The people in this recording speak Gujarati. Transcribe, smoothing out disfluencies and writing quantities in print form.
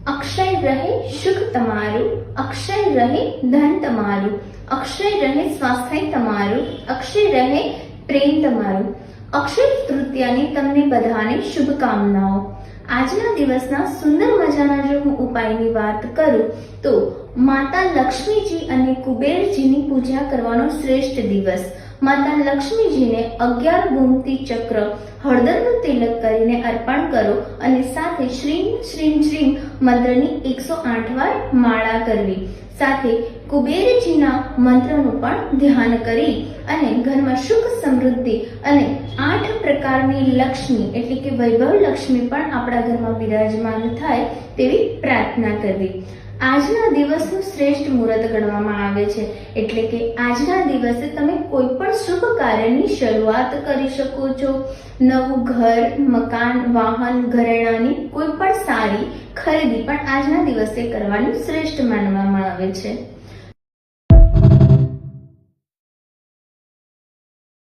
અક્ષય રહે સુખ તમારું, અક્ષય રહે ધન તમારું, અક્ષય રહે સ્વાસ્થ્ય તમારું, અક્ષય રહે પ્રેમ તમારું. અક્ષય તૃતીયાની તમને બધાને શુભકામનાઓ. આજના દિવસના સુંદર મજાના જો હું ઉપાયની વાત કરું તો માતા લક્ષ્મીજી અને કુબેરજીની પૂજા કરવાનો શ્રેષ્ઠ દિવસ. માતા લક્ષ્મીજીને 11 ગોમતી ચક્ર હળદરનું તિલક કરીને અર્પણ કરો અને સાથે શ્રીમ શ્રીમ શ્રીમ મંત્રની 108 વાર માળા કરવી. સાથે કુબેરજીના મંત્રનું પણ ધ્યાન કરી અને ઘરમાં સુખ સમૃદ્ધિ અને 8 પ્રકારની લક્ષ્મી એટલે કે વૈભવ લક્ષ્મી પણ આપણા ઘરમાં બિરાજમાન થાય તેવી પ્રાર્થના કરવી. આજના દિવસનું શ્રેષ્ઠ મુહૂર્ત ગણવામાં આવે છે, એટલે કે આજના દિવસે તમે કોઈ પણ શુભ કાર્યની શરૂઆત કરી શકો છો. નવું ઘર, મકાન, વાહન, ઘરેણાની કોઈ પણ સારી ખરીદી પણ આજના દિવસે કરવાની શ્રેષ્ઠ માનવામાં આવે છે.